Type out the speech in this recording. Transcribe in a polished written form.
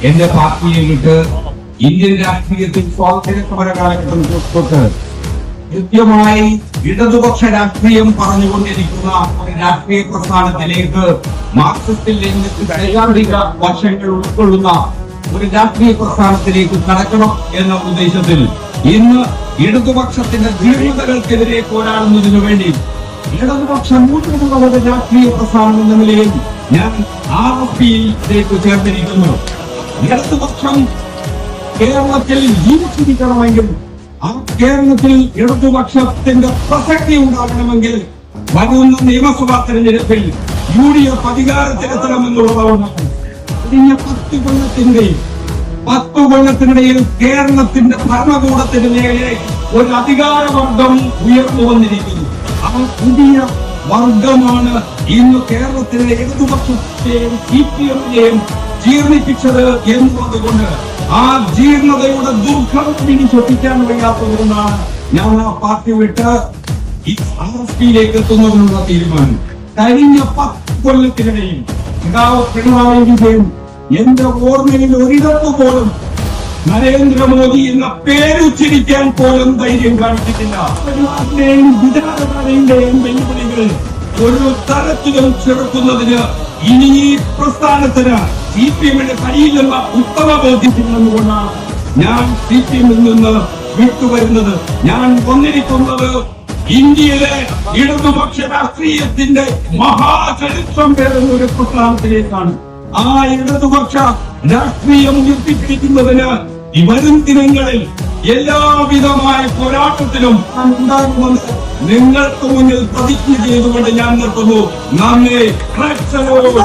എന്റെ പാർട്ടിയെ വിട്ട് ഇന്ത്യൻ രാഷ്ട്രീയത്തിൽ സ്വാതന്ത്ര്യ സമര കാലഘട്ടം തൊട്ട് കൃത്യമായി ഇടതുപക്ഷ രാഷ്ട്രീയം പറഞ്ഞുകൊണ്ടിരിക്കുന്ന ഒരു രാഷ്ട്രീയ പ്രസ്ഥാനത്തിലേക്ക് മാർക്സിസ്റ്റിൽ സൈദ്ധാന്തിക വശങ്ങൾ ഉൾക്കൊള്ളുന്ന ഒരു രാഷ്ട്രീയ പ്രസ്ഥാനത്തിലേക്ക് കടക്കണം എന്ന ഉദ്ദേശത്തിൽ ഇന്ന് ഇടതുപക്ഷത്തിന്റെ ധീരതകൾക്കെതിരെ പോരാടുന്നതിനു വേണ്ടി ഇടതുപക്ഷ മൂല്യമുള്ള ഒരു രാഷ്ട്രീയ പ്രസ്ഥാനം എന്ന നിലയിൽ ഞാൻ RFPയിലേക്ക് ചേർന്നിരിക്കുന്നു. ഇടതുപക്ഷം കേരളത്തിൽ ജീവിച്ചിരിക്കണമെങ്കിൽ ആ കേരളത്തിൽ ഇടതുപക്ഷത്തിന്റെ പ്രസക്തി ഉണ്ടാകണമെങ്കിൽ വരുന്ന നിയമസഭാ തെരഞ്ഞെടുപ്പിൽ UDF അധികാരത്തിലെത്തണമെന്നുള്ളതാണ്. കഴിഞ്ഞ 10 കൊല്ലത്തിനിടയിൽ കേരളത്തിന്റെ ഭരണകൂടത്തിന് നേരെ ഒരു അധികാരവർഗം ഉയർന്നു വന്നിരിക്കുന്നു. ആ പുതിയ വർഗമാണ് ഇന്ന് കേരളത്തിലെ ഇടതുപക്ഷത്തെയും CPM-നെയും ജീർണിപ്പിച്ചത് എന്നതുകൊണ്ട് ആ ജീർണതയുടെ ദുർഘടം ഇനി ശ്രദ്ധിക്കാൻ വയ്യാത്തതുകൊണ്ടാണ് ഞാൻ ആ പാർട്ടി വിട്ട് ഈ RFPയിലേക്ക് എത്തുന്നതിനുള്ള തീരുമാനം. കഴിഞ്ഞ 10 കൊല്ലത്തിനിടയിൽ പിണറായി വിജയൻ എന്റെ ഓർമ്മയിൽ ഒരിടത്തു പോലും നരേന്ദ്രമോദി എന്ന പേരുച്ചരിക്കാൻ പോലും ധൈര്യം കാണിച്ചിട്ടില്ല. വിചാരധാരയുടെയും വെല്ലുവിളികൾ ഒരു തരത്തിലും ചെറുക്കുന്നതിന് ഇനി ഈ പ്രസ്ഥാനത്തിന് CPM-ന്റെ കഴിയില്ലെന്ന ഉത്തമ ബോധ്യത്തിനെന്നുകൊണ്ടാണ് ഞാൻ CPM-ൽ നിന്ന് വിട്ടുവരുന്നത്. ഞാൻ വന്നിരിക്കുന്നത് ഇന്ത്യയിലെ ഇടതുപക്ഷ രാഷ്ട്രീയത്തിന്റെ മഹാചരിത്രം പേരുന്ന ഒരു പ്രസ്ഥാനത്തിലേക്കാണ്. ആ ഇടതുപക്ഷ രാഷ്ട്രീയം ഉയർത്തിപ്പിടിക്കുന്നതിന് വരും ദിനങ്ങളിൽ എല്ലാവിധമായ പോരാട്ടത്തിലും ഉണ്ടാകുമെന്ന് നിങ്ങൾക്ക് മുന്നിൽ പ്രതിജ്ഞ ചെയ്തുകൊണ്ട് ഞാൻ നിർത്തുന്നു. നന്ദി.